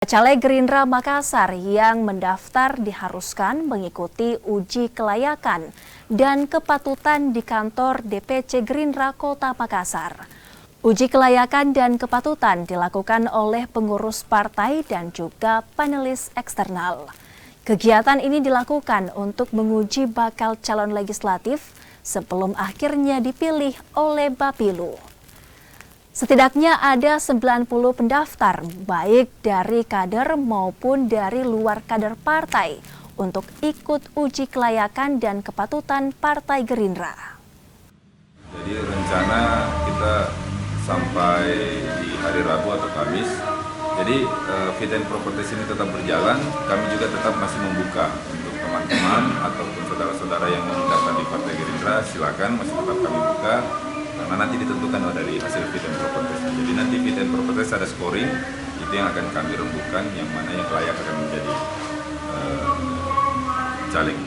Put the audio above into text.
Caleg Gerindra Makassar yang mendaftar diharuskan mengikuti uji kelayakan dan kepatutan di kantor DPC Gerindra Kota Makassar. Uji kelayakan dan kepatutan dilakukan oleh pengurus partai dan juga panelis eksternal. Kegiatan ini dilakukan untuk menguji bakal calon legislatif sebelum akhirnya dipilih oleh Bapilu. Setidaknya ada 90 pendaftar, baik dari kader maupun dari luar kader partai, untuk ikut uji kelayakan dan kepatutan Partai Gerindra. Jadi rencana kita sampai di hari Rabu atau Kamis. Jadi fit and proper test ini tetap berjalan, kami juga tetap masih membuka untuk teman-teman ataupun saudara-saudara yang mau mendaftar di Partai Gerindra, silakan masih tetap kami buka. Karena nanti ditentukan dari hasil fit and proper test. Jadi nanti fit and proper test ada scoring, itu yang akan kami rembukan yang mana yang layak akan menjadi caleg.